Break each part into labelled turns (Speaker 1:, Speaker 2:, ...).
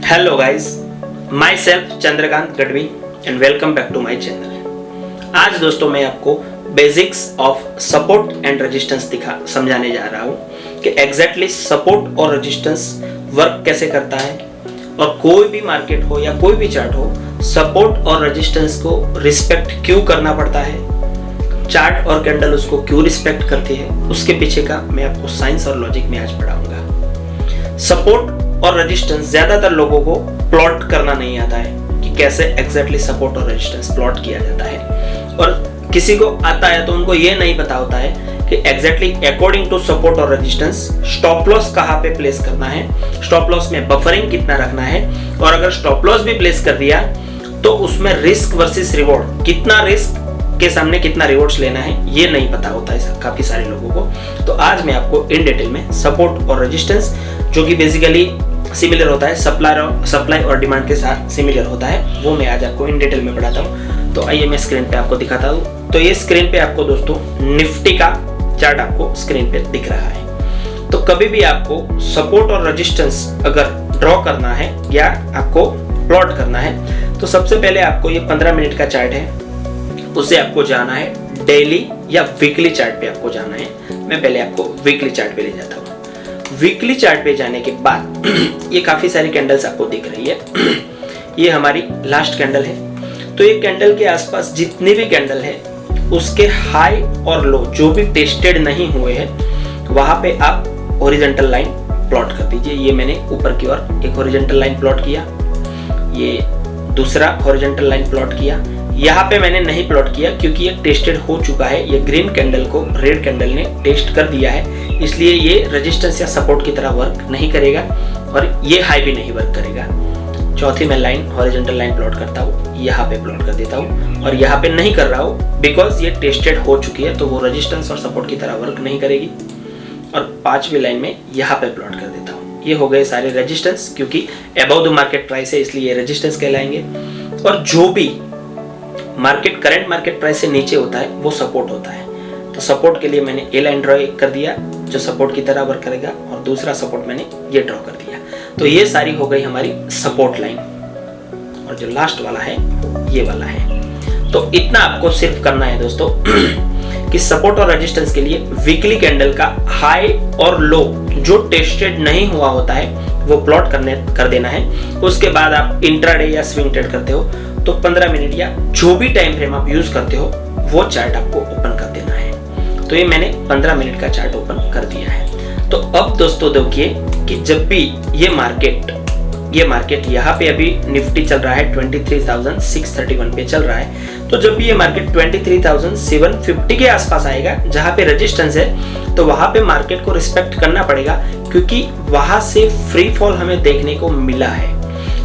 Speaker 1: Hello guys, myself Chandrakant Gadhvi and welcome back to my channel. आज दोस्तों मैं आपको basics of support and resistance समझाने जा रहा हूँ कि एग्जैक्टली सपोर्ट और रेजिस्टेंस वर्क कैसे करता है और कोई भी मार्केट हो या कोई भी चार्ट हो, सपोर्ट और रेजिस्टेंस को रिस्पेक्ट क्यों करना पड़ता है, चार्ट और कैंडल उसको क्यों रिस्पेक्ट करती है, उसके पीछे का मैं आपको साइंस और लॉजिक में आज पढ़ाऊंगा। सपोर्ट और रेजिस्टेंस ज्यादातर लोगों को प्लॉट करना नहीं आता है कि कैसे एग्जैक्टली सपोर्ट और रेजिस्टेंस प्लॉट किया जाता है, और किसी को आता है तो उनको ये नहीं पता होता है कि एग्जैक्टली अकॉर्डिंग टू सपोर्ट और रेजिस्टेंस स्टॉप लॉस कहाँ पे प्लेस करना है, स्टॉप लॉस में बफरिंग कितना रखना है, और अगर स्टॉप लॉस भी प्लेस कर दिया तो उसमें रिस्क वर्सेस रिवॉर्ड, कितना रिस्क के सामने कितना रिवॉर्ड्स लेना है, ये नहीं पता होता है काफी सारे लोगों को। तो आज मैं आपको इन डिटेल में सपोर्ट और रेजिस्टेंस, जो कि बेसिकली सिमिलर होता है सप्लाई और डिमांड के साथ सिमिलर होता है, वो मैं आज आपको इन डिटेल में पढ़ाता हूँ। तो आइए मैं स्क्रीन पे आपको दिखाता हूँ। तो ये स्क्रीन पे आपको दोस्तों निफ्टी का चार्ट आपको स्क्रीन पे दिख रहा है। तो कभी भी आपको सपोर्ट और रेजिस्टेंस अगर ड्रॉ करना है या आपको प्लॉट करना है, तो सबसे पहले आपको ये 15 मिनट का चार्ट है, उसे आपको जाना है डेली या वीकली चार्ट पे आपको जाना है। मैं पहले आपको वीकली चार्ट पे ले जाता हूँ। वीकली चार्ट पे जाने के बाद ये काफी सारी कैंडल्स आपको दिख रही है। ये हमारी लास्ट कैंडल है। तो ये कैंडल के आसपास जितने भी कैंडल है उसके हाई और लो जो भी टेस्टेड नहीं हुए हैं, वहां पे आप हॉरिजॉन्टल लाइन प्लॉट कर दीजिए। ये मैंने ऊपर की ओर एक हॉरिजॉन्टल लाइन प्लॉट किया, ये दूसरा हॉरिजॉन्टल लाइन प्लॉट किया। यहाँ पे मैंने नहीं प्लॉट किया क्योंकि ये टेस्टेड हो चुका है। ये ग्रीन कैंडल को रेड कैंडल ने टेस्ट कर दिया है, इसलिए ये रेजिस्टेंस या सपोर्ट की तरह वर्क नहीं करेगा और ये हाई भी नहीं वर्क करेगा। चौथी मैं लाइन हॉरिजॉन्टल लाइन प्लॉट करता हूँ, यहाँ पे प्लॉट कर देता हूँ, और यहाँ पे नहीं कर रहा हूँ बिकॉज ये टेस्टेड हो चुकी है, तो वो रेजिस्टेंस और सपोर्ट की तरह वर्क नहीं करेगी। और पांचवी लाइन में यहाँ पे प्लॉट कर देता हूँ। ये हो गए सारे रेजिस्टेंस, क्योंकि अबव द मार्केट प्राइस है इसलिए ये रेजिस्टेंस कहलाएंगे। और जो भी मार्केट करंट मार्केट प्राइस से नीचे होता है वो सपोर्ट होता है। तो सपोर्ट के लिए मैंने ए लाइन ड्रॉ कर दिया जो सपोर्ट की तरह वर्क करेगा, और दूसरा सपोर्ट मैंने ये ड्रॉ कर दिया। तो ये सारी हो गई हमारी सपोर्ट लाइन, और जो लास्ट वाला है ये वाला है। तो इतना आपको सिर्फ करना है दोस्तों कि सपोर्ट और रेजिस्टेंस के लिए वीकली कैंडल का हाई और लो जो टेस्टेड नहीं हुआ होता है वो प्लॉट कर देना है। उसके बाद आप इंट्राडे या स्विंग ट्रेड करते हो तो 15 मिनट या जो भी टाइम फ्रेम आप यूज करते हो वो चार्ट आपको ओपन कर देना है। तो ये मैंने 15 मिनट का चार्ट ओपन कर दिया है। तो अब दोस्तों देखिए कि जब भी ये मार्केट यहाँ पे अभी निफ्टी चल रहा है 23,631 पे चल रहा है, तो जब भी ये मार्केट 23,750 के आसपास आएगा जहाँ पे रेजिस्टेंस है, तो वहां पे मार्केट को रिस्पेक्ट करना पड़ेगा, क्योंकि वहां से फ्री फॉल हमें देखने को मिला है।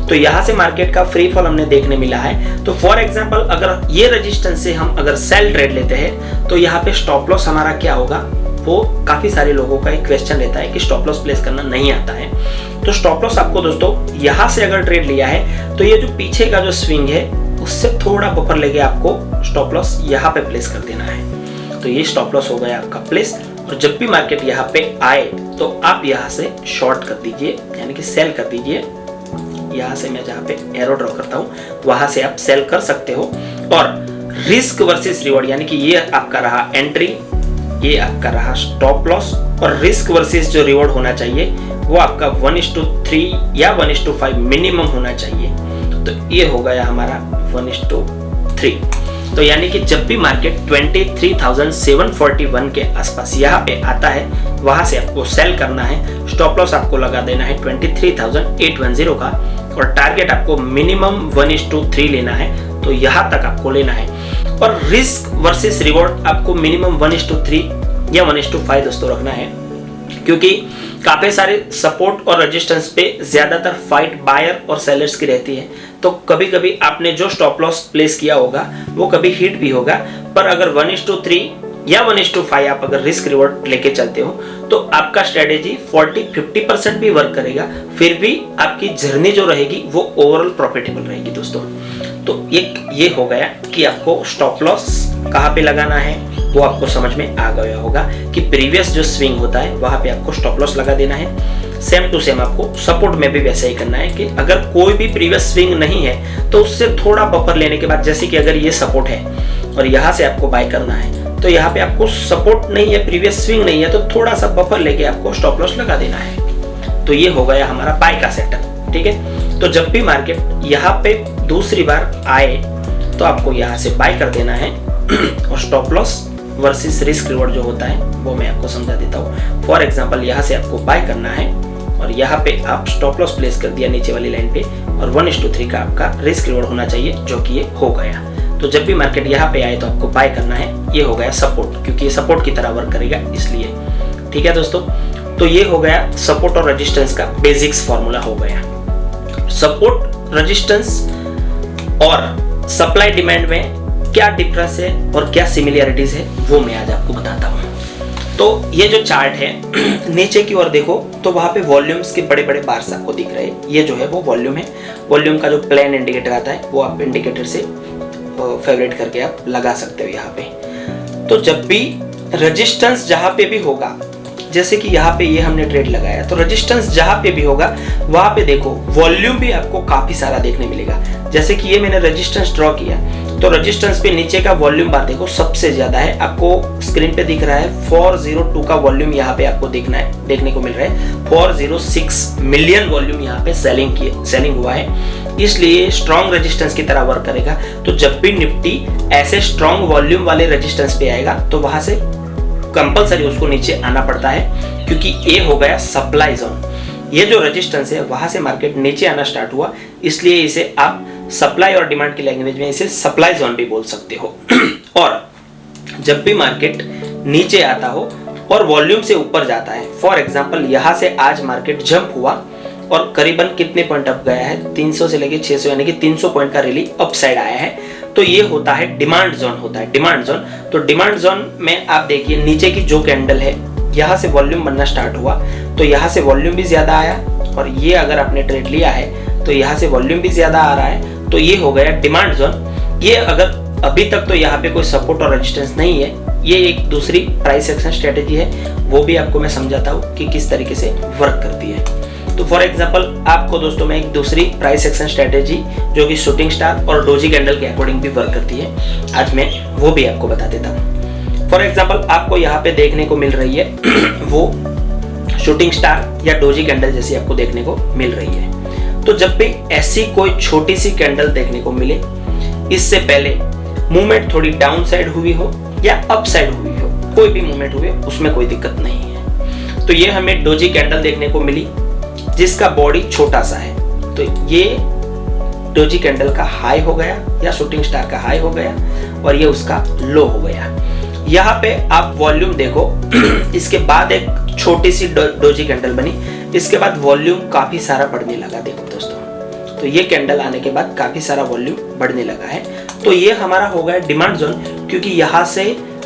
Speaker 1: तो यहाँ से मार्केट का फ्री फॉल हमने देखने मिला है। तो फॉर एग्जांपल अगर ये रेजिस्टेंस से हम अगर सेल ट्रेड लेते हैं तो यहाँ पे स्टॉप लॉस हमारा क्या होगा, वो काफी सारे लोगों का एक क्वेश्चन रहता है कि स्टॉप लॉस प्लेस करना नहीं आता है। तो स्टॉप लॉस आपको दोस्तों यहाँ से अगर ट्रेड लिया है तो ये जो पीछे का जो स्विंग है उससे थोड़ा बफर लेके आपको स्टॉप लॉस यहाँ पे प्लेस कर देना है। तो ये स्टॉप लॉस हो गया आपका प्लेस, और जब भी मार्केट यहाँ पे आए तो आप यहाँ से शॉर्ट कर दीजिए, यानी कि सेल कर दीजिए। यहाँ से मैं जहाँ पे एरो ड्रॉ करता हूँ वहां से आप सेल कर सकते हो। और रिस्क वर्सेस रिवॉर्ड, यानी कि ये आपका रहा एंट्री, ये आपका रहा स्टॉप लॉस, और रिस्क वर्सेस जो रिवॉर्ड होना चाहिए वो आपका 1:3 या 1:5 मिनिमम होना चाहिए। तो ये हो गया हमारा 1:3। तो यानी कि जब भी मार्केट 23,741 के आसपास यहाँ पे आता है वहां से आपको सेल करना है। स्टॉप लॉस आपको लगा देना है 23,810 का, और टारगेट आपको मिनिमम 1:3 लेना है, तो यहाँ तक आपको लेना है। और रिस्क वर्सेस रिवॉर्ड आपको मिनिमम 1:3 या 1:5 दोस्तों रखना है, क्योंकि काफी सारे सपोर्ट और रेजिस्टेंस पे ज्यादातर फाइट बायर और सेलर्स की रहती है। तो कभी कभी आपने जो स्टॉप लॉस प्लेस किया होगा वो कभी हिट भी होगा, पर अगर 1:3 या 1:5 आप अगर रिस्क रिवॉर्ड लेके चलते हो तो आपका स्ट्रेटेजी 40-50% भी वर्क करेगा, फिर भी आपकी जर्नी जो रहेगी वो ओवरऑल प्रॉफिटेबल रहेगी दोस्तों। तो ये हो गया कि आपको स्टॉप लॉस कहाँ पे लगाना है, वो आपको समझ में आ गया होगा कि प्रीवियस जो स्विंग होता है वहां पे आपको स्टॉप लॉस लगा देना है। सेम टू सेम आपको सपोर्ट में भी वैसा ही करना है कि अगर कोई भी प्रीवियस स्विंग नहीं है तो उससे थोड़ा बफर लेने के बाद, जैसे कि अगर ये सपोर्ट है और यहाँ से आपको बाय करना है तो यहाँ पे आपको सपोर्ट नहीं है, प्रीवियस स्विंग नहीं है, तो थोड़ा सा बफर लेके आपको स्टॉप लॉस लगा देना है। तो ये हो गया हमारा बाय का सेटअप। ठीक है, तो जब भी मार्केट यहाँ पे दूसरी बार आए तो आपको यहाँ से बाय कर देना है और stop loss versus risk reward जो होता है वो मैं आपको समझा देता हूँ। फॉर एग्जांपल यहाँ से आपको बाय करना है और यहाँ पे आप स्टॉप लॉस प्लेस कर दिया नीचे वाली लाइन पे, और 1:3 का आपका रिस्क रिवॉर्ड होना चाहिए, जो कि ये हो गया। तो जब भी मार्केट यहाँ पे आए तो आपको बाय करना है। ये हो गया सपोर्ट, क्योंकि ये सपोर्ट की तरह वर्क करेगा इसलिए। ठीक है दोस्तों, तो ये हो गया सपोर्ट और रेजिस्टेंस का बेसिक्स फॉर्मूला हो गया। सपोर्ट, रेजिस्टेंस और सप्लाई डिमांड में क्या डिफरेंस है और क्या सिमिलरिटीज है वो मैं आज आपको बताता हूँ। तो ये जो चार्ट है नीचे की ओर देखो तो वहां पे वॉल्यूम्स के बड़े बड़े बार्स आपको दिख रहे हैं। ये जो है वो वॉल्यूम है। वॉल्यूम का जो प्लेन इंडिकेटर आता है वो आप इंडिकेटर से फेवरेट करके आप लगा सकते हो यहाँ पे। तो जब भी रेजिस्टेंस जहां पे भी होगा, जैसे कि यहाँ पे ये हमने ट्रेड लगाया, तो रेजिस्टेंस जहां पे भी होगा वहां पे देखो वॉल्यूम भी आपको काफी सारा देखने मिलेगा। जैसे कि ये मैंने रेजिस्टेंस ड्रॉ किया तो रेजिस्टेंस पे नीचे का वॉल्यूम बार देखो सबसे ज्यादा है, आपको स्क्रीन पे दिख रहा है 402 का वॉल्यूम यहाँ पे आपको देखने को मिल रहा है। 406 मिलियन वॉल्यूम यहाँ पे सेलिंग हुआ है, इसलिए स्ट्रॉन्ग रेजिस्टेंस की तरह वर्क करेगा। तो जब भी निफ्टी ऐसे स्ट्रॉन्ग वॉल्यूम वाले रेजिस्टेंस पे आएगा तो वहां से कंपलसरी उसको नीचे आना पड़ता है, क्योंकि ये हो गया सप्लाई जोन। ये जो रेजिस्टेंस है वहां से मार्केट नीचे आना स्टार्ट हुआ, इसलिए इसे आप सप्लाई और डिमांड की लैंग्वेज में इसे सप्लाई जोन भी बोल सकते हो। और जब भी मार्केट नीचे आता हो और वॉल्यूम से ऊपर जाता है, फॉर एग्जांपल यहाँ से आज मार्केट जंप हुआ और करीबन कितने पॉइंट अप गया है, 300 से लेके 600 यानी कि 300 पॉइंट का रैली अप साइड आया है, तो ये होता है डिमांड जोन होता है, डिमांड जोन। तो डिमांड जोन में आप देखिए नीचे की जो कैंडल है यहाँ से वॉल्यूम बनना स्टार्ट हुआ, तो यहाँ से वॉल्यूम भी ज्यादा आया, और ये अगर आपने ट्रेड लिया है तो यहाँ से वॉल्यूम भी ज्यादा आ रहा है, तो ये हो गया डिमांड जोन। ये अगर अभी तक तो यहाँ पे कोई सपोर्ट और रेजिस्टेंस नहीं है, ये एक दूसरी प्राइस एक्शन स्ट्रेटेजी है, वो भी आपको मैं समझाता हूँ कि किस तरीके से वर्क करती है। तो फॉर एग्जांपल आपको दोस्तों मैं एक दूसरी प्राइस एक्शन स्ट्रेटेजी जो कि शूटिंग स्टार और डोजी कैंडल के अकॉर्डिंग भी वर्क करती है, आज मैं वो भी आपको बता देता हूँ। फॉर एग्जांपल आपको यहाँ पे देखने को मिल रही है वो शूटिंग स्टार या डोजी कैंडल जैसी आपको देखने को मिल रही है। तो जब भी ऐसी कोई छोटी सी कैंडल देखने को मिले, इससे पहले मूवमेंट थोड़ी डाउन साइड हुई हो या अप साइड हुई हो, कोई भी मूवमेंट हुए उसमें कोई दिक्कत नहीं है। तो ये हमें डोजी कैंडल देखने को मिली जिसका बॉडी छोटा सा है, तो ये डोजी कैंडल का हाई हो गया या शूटिंग स्टार का हाई हो गया और ये उसका लो हो गया। यहाँ पे आप वॉल्यूम देखो इसके बाद एक छोटी सी डोजी कैंडल बनी, इसके बाद वॉल्यूम काफी सारा बढ़ने लगा। देखो दोस्तों, तो ये कैंडल आने के बाद काफी सारा वॉल्यूम बढ़ने लगा है, तो ये हमारा हो गया डिमांड जोन, क्योंकि यहाँ से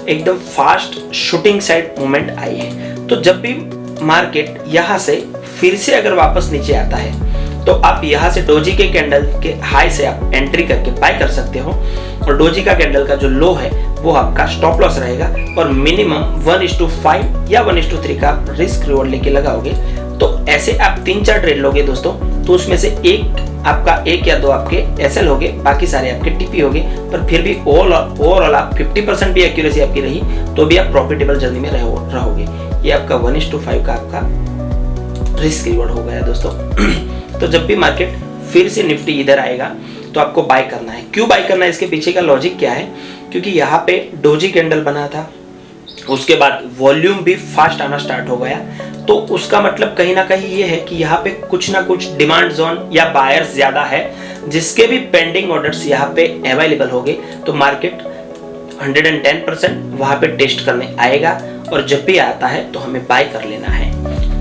Speaker 1: एकदम फास्ट शूटिंग साइड मूवमेंट आई है। तो जब भी मार्केट यहाँ से फिर से अगर वापस नीचे आता है तो आप यहाँ से डोजी के कैंडल के हाई से आप एंट्री करके बाय कर सकते हो, और डोजी का कैंडल का जो लो है वो आपका स्टॉप लॉस रहेगा, और मिनिमम 1:5 या 1:3 का रिस्क रिवॉर्ड लेके लगाओगे। तो ऐसे आप 3-4 ट्रेड लोगे दोस्तों, तो उसमें से एक या दो आपके एसएल होगे, बाकी सारे आपके टीपी होगे, पर फिर भी ओवरऑल आप 50% भी एक्यूरेसी आपकी रही तो भी आप प्रॉफिटेबल जर्नी में रहोगे। ये आपका 1:5 का आपका रिस्क रिवॉर्ड हो गया दोस्तों। तो जब भी मार्केट फिर से निफ्टी इधर आएगा तो आपको बाय करना है। क्यों बाय करना है, इसके पीछे का लॉजिक क्या है, क्योंकि यहाँ पे डोजी कैंडल बना था, उसके बाद वॉल्यूम भी फास्ट आना स्टार्ट हो गया, तो उसका मतलब कहीं ना कहीं ये है कि यहाँ पे कुछ ना कुछ डिमांड जोन या बायर्स ज्यादा है, जिसके भी पेंडिंग ऑर्डर्स यहाँ पे अवेलेबल हो गए, तो मार्केट 110% वहां पे टेस्ट करने आएगा, और जब भी आता है तो हमें बाय कर लेना है।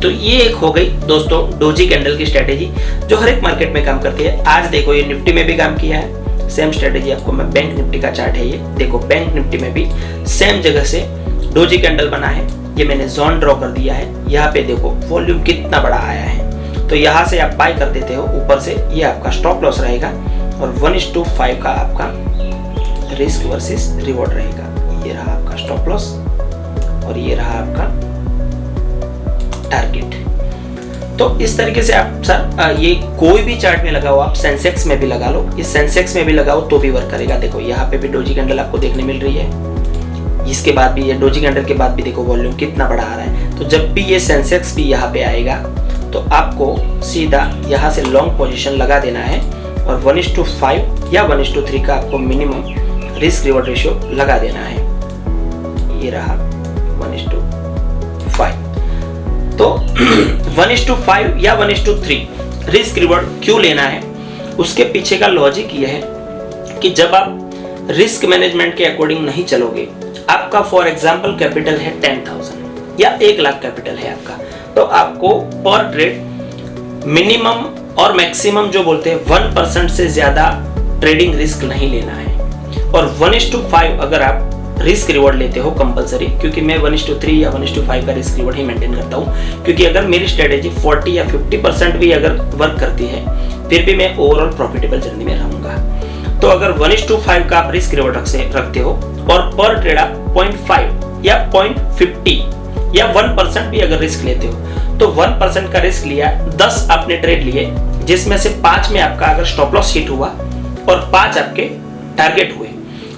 Speaker 1: तो ये एक हो गई दोस्तों डोजी कैंडल की स्ट्रेटेजी, जो हर एक मार्केट में काम करती है। आज देखो ये निफ्टी में भी काम किया है, सेम स्ट्रेटेजी आपको मैं बैंक निफ्टी का चार्ट है, ये देखो बैंक निफ्टी में भी सेम जगह से डोजी कैंडल बना है, ये मैंने जोन ड्रॉ कर दिया है। यहाँ पे देखो वॉल्यूम कितना बड़ा आया है, तो यहाँ से आप बाय कर देते हो ऊपर से, ये आपका स्टॉप लॉस रहेगा, और 1:5 का आपका रिस्क वर्सेस रिवॉर्ड रहेगा। ये रहा आपका स्टॉप लॉस और ये रहा आपका टारगेट। तो इस तरीके से आप सर ये कोई भी चार्ट में लगाओ, आप सेंसेक्स में भी लगा लो, ये सेंसेक्स में भी लगाओ तो भी वर्क करेगा। देखो यहाँ पे भी डोजी कैंडल आपको देखने मिल रही है, इसके बाद भी ये डोजी कैंडल के बाद भी देखो वॉल्यूम कितना बड़ा आ रहा है। तो जब भी ये सेंसेक्स भी यहाँ पे आएगा तो आपको सीधा यहाँ से लॉन्ग पोजीशन लगा देना है और 1:5 या 1:3 का आपको मिनिमम रिस्क रिवॉर्ड रेशियो लगा देना है। ये रहा 1:5। तो 1:5 या 1:3 रिस्क रिवॉर्ड क्यों लेना है, उसके पीछे का लॉजिक ये है कि जब आप रिस्क मैनेजमेंट के अकॉर्डिंग नहीं चलोगे, आपका फॉर एग्जांपल कैपिटल है 10,000 या 1 लाख कैपिटल है आपका, तो आपको पर ट्रेड मिनिमम और मैक्सिमम जो बोलते हैं 1% से ज्यादा ट्रेडिंग रिस्क नहीं लेना है। और 1:5 अगर आप रिस्क रिवॉर्ड लेते हो कंपलसरी, क्योंकि मैं 1:3 या 1:5 का रिस्क रिवॉर्ड ही मेंटेन करता हूँ, क्योंकि अगर मेरी स्ट्रेटेजी 40 या 50% भी अगर वर्क करती है फिर भी मैं ओवरऑल प्रॉफिटेबल जर्नी में रहूंगा। तो अगर 1:5 का आप रिस्क रिवॉर्ड रखते हो और पर ट्रेड आप 0.5 या 0.50 या 1% भी अगर रिस्क लेते हो, तो 1% का रिस्क लिया, 10 आपने ट्रेड लिए, जिसमें से 5 में आपका अगर स्टॉप लॉस हिट हुआ और 5 आपके टारगेट हुए,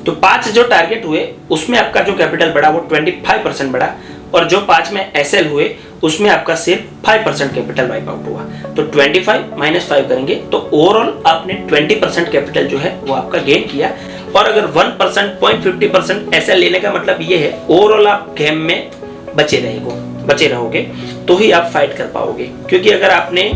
Speaker 1: तो 5 जो टारगेट हुए उसमें आपका जो कैपिटल बढ़ा वो 25% बढ़ा, और जो 5 में एसएल हुए उसमें आपका सिर्फ 5% कैपिटल वाइप आउट हुआ। तो 25 - 5 करेंगे तो ओवरऑल आपने 20% कैपिटल जो है वो आपका गेन किया। और अगर 1% 0.50% एसएल लेने का मतलब ये है ओवरऑल आप गेम में बचे रहोगे तो ही आप फाइट कर पाओगे। क्योंकि अगर आपने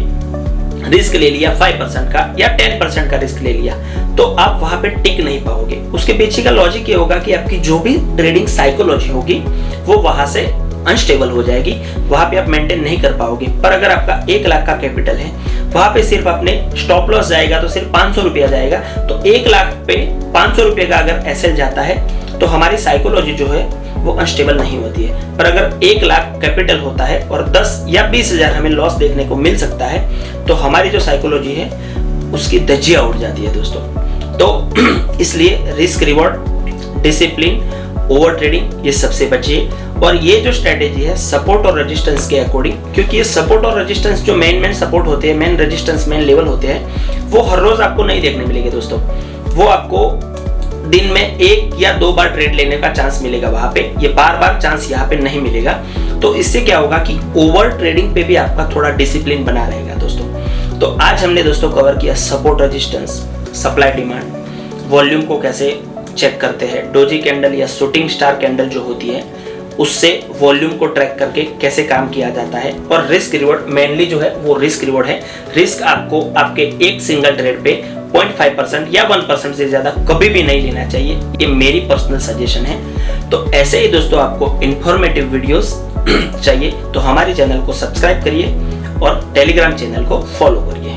Speaker 1: रिस्क ले लिया 5% का या 10% का रिस्क ले लिया तो आप वहां पे टिक नहीं पाओगे। उसके पीछे का लॉजिक ये होगा कि आपकी जो भी ट्रेडिंग साइकोलॉजी होगी वो वहां से अनस्टेबल हो जाएगी, वहां पे आप मेंटेन नहीं कर पाओगे। पर अगर आपका 1 लाख का कैपिटल है, वहां पे सिर्फ अपने स्टॉप लॉस जाएगा तो सिर्फ 500 रुपया जाएगा, तो 1 लाख पे 500 रुपये का अगर एसएल जाता है तो हमारी साइकोलॉजी जो है वो अनस्टेबल नहीं होती है। पर अगर 1 लाख कैपिटल होता है और 10 या 20,000 हमें लॉस देखने को मिल सकता है, तो हमारी जो साइकोलॉजी है उसकी धज्जियां उड़ जाती है दोस्तों। तो इसलिए risk reward, discipline, over trading, ये सबसे बचिए। और ये जो स्ट्रेटेजी है सपोर्ट और रेजिस्टेंस के अकॉर्डिंग, क्योंकि ये सपोर्ट और रेजिस्टेंस जो मेन सपोर्ट होते हैं, मेन रेजिस्टेंस, मेन लेवल होते हैं, वो हर रोज आपको नहीं देखने मिलेंगे दोस्तों। वो आपको दिन में 1 या 2 बार ट्रेड लेने का चांस मिलेगा वहां पे, ये बार चांस यहाँ पे नहीं मिलेगा। तो इससे क्या होगा कि ओवर ट्रेडिंग पे भी आपका थोड़ा डिसिप्लिन बना रहेगा दोस्तों। तो आज हमने दोस्तों कवर किया support, resistance, supply demand, volume को कैसे चेक करते हैं, डोजी कैंडल या शूटिंग स्टार कैंडल जो होती है उससे वॉल्यूम को ट्रैक करके कैसे काम किया जाता है, और रिस्क रिवॉर्ड मेनली जो है वो रिस्क रिवॉर्ड है। रिस्क आपको आपके एक सिंगल ट्रेड पे 0.5% या 1% से ज्यादा कभी भी नहीं लेना चाहिए, ये मेरी पर्सनल सजेशन है। तो ऐसे ही दोस्तों आपको इंफॉर्मेटिव वीडियोस चाहिए तो हमारे चैनल को सब्सक्राइब करिए और टेलीग्राम चैनल को फॉलो करिए।